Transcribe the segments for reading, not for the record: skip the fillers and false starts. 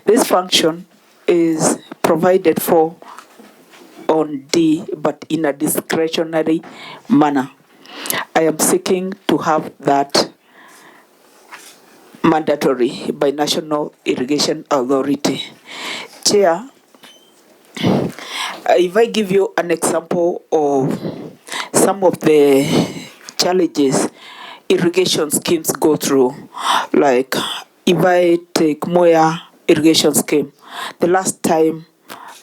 This function is provided for on D, but in a discretionary manner. I am seeking to have that mandatory by National Irrigation Authority. Chair, if I give you an example of some of the challenges irrigation schemes go through, like if I take Moya irrigation scheme, the last time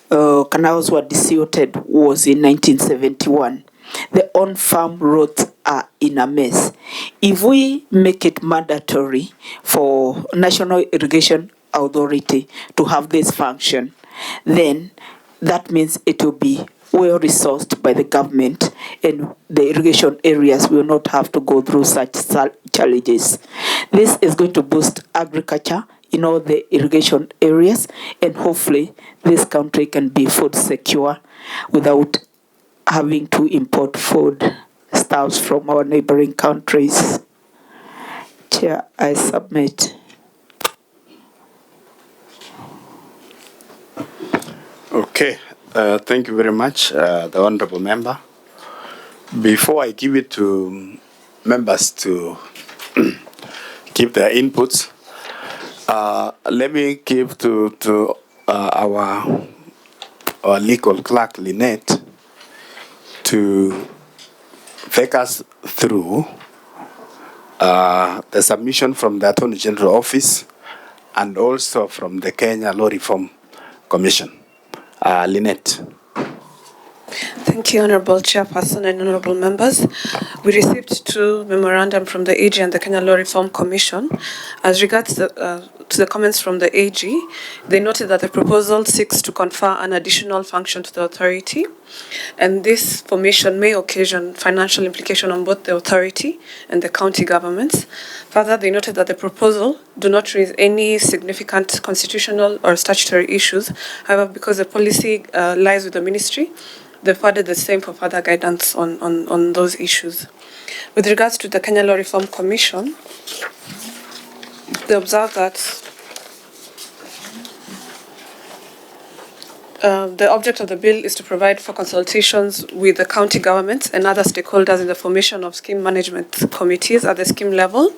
canals were desilted was in 1971. The on-farm roads are in a mess. If we make it mandatory for National Irrigation Authority to have this function, then that means it will be well resourced by the government, and the irrigation areas will not have to go through such challenges. This is going to boost agriculture in all the irrigation areas, and hopefully this country can be food secure without having to import food stuffs from our neighboring countries. Chair, I submit. Okay, thank you very much, the Honorable Member. Before I give it to members to give their inputs, let me give to our legal clerk, Lynette, to take us through the submission from the Attorney General Office and also from the Kenya Law Reform Commission. Lynette. Thank you, Honorable Chairperson and Honorable Members. We received two memorandum from the AG and the Kenya Law Reform Commission. As regards to the comments from the AG, they noted that the proposal seeks to confer an additional function to the authority, and this formation may occasion financial implication on both the authority and the county governments. Further, they noted that the proposal do not raise any significant constitutional or statutory issues. However, because the policy lies with the ministry, they forwarded the same for further guidance on those issues. With regards to the Kenya Law Reform Commission, they observed that the object of the bill is to provide for consultations with the county governments and other stakeholders in the formation of scheme management committees at the scheme level.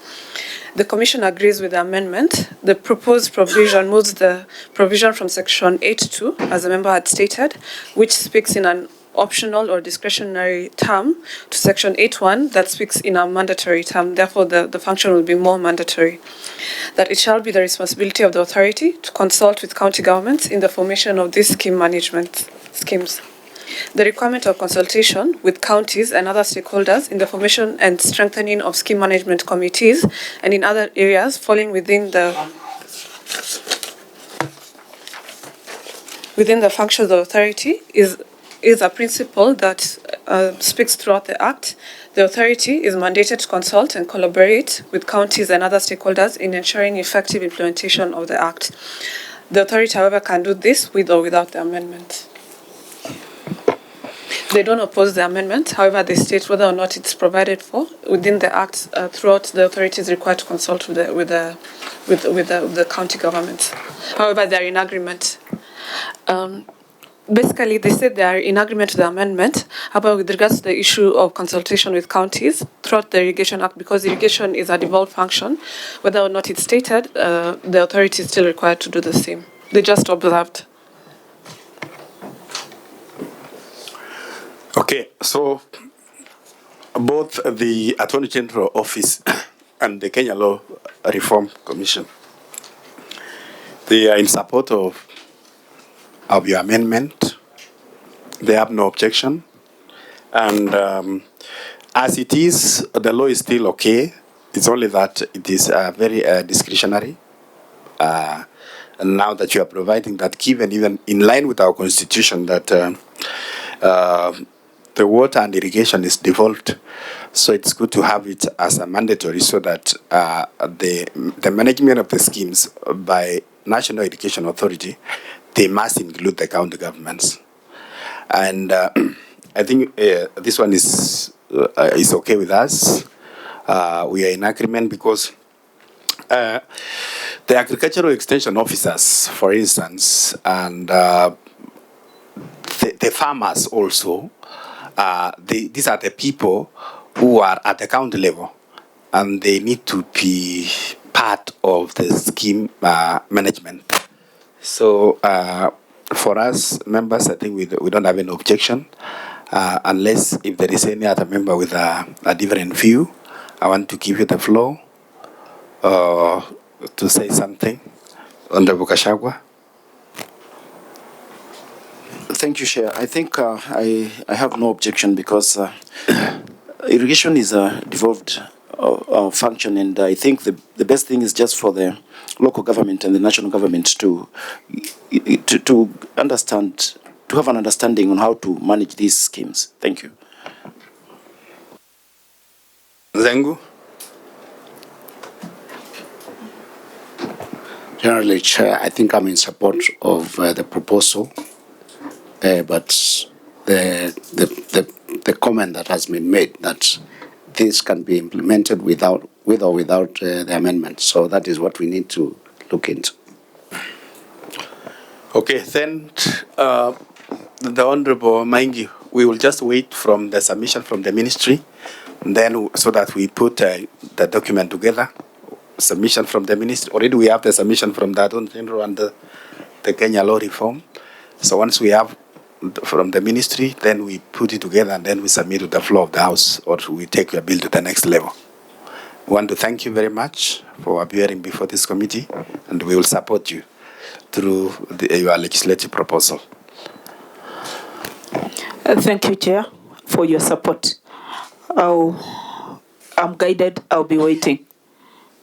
The Commission agrees with the amendment. The proposed provision moves the provision from Section 8.2, as the member had stated, which speaks in an optional or discretionary term, to Section 8.1 that speaks in a mandatory term. Therefore, the function will be more mandatory. That it shall be the responsibility of the authority to consult with county governments in the formation of these scheme management schemes. The requirement of consultation with counties and other stakeholders in the formation and strengthening of scheme management committees and in other areas falling within the functions of the authority is a principle that speaks throughout the Act. The authority is mandated to consult and collaborate with counties and other stakeholders in ensuring effective implementation of the Act. The authority, however, can do this with or without the amendment. They don't oppose the amendment. However, they state whether or not it's provided for within the Act. Throughout, the authority is required to consult with the county governments. However, they are in agreement. Basically, they said they are in agreement to the amendment. However, with regards to the issue of consultation with counties throughout the Irrigation Act, because irrigation is a devolved function, whether or not it's stated, the authority is still required to do the same. They just observed. Okay, so both the Attorney General Office and the Kenya Law Reform Commission, they are in support of your amendment. They have no objection. And as it is, the law is still okay. It's only that it is very discretionary. And now that you are providing that, given even in line with our constitution, that the water and irrigation is devolved, so it's good to have it as a mandatory, so that the management of the schemes by National Irrigation Authority, they must include the county governments. And I think this one is okay with us. We are in agreement because The agricultural extension officers, for instance, and the farmers also, these are the people who are at the county level, and they need to be part of the scheme management. So for us members, I think we don't have any objection, unless if there is any other member with a different view. I want to give you the floor to say something. Honorable Kashagwa. Thank you, Chair. I think I have no objection because irrigation is a devolved function, and I think the best thing is just for the local government and the national government to understand, to have an understanding on how to manage these schemes. Thank you. Zengu. Generally, Chair, I think I'm in support of the proposal, but the comment that has been made that this can be implemented with or without the amendment. So that is what we need to look into. Okay, then the Honorable Maingi, we will just wait from the submission from the ministry, and then so that we put the document together. Submission from the ministry. Already we have the submission from the Attorney General and the Kenya law reform. So once we have from the ministry, then we put it together and then we submit to the floor of the House, or we take your bill to the next level. We want to thank you very much for appearing before this committee, and we will support you through your legislative proposal. Thank you, Chair, for your support. I'm guided. I'll be waiting.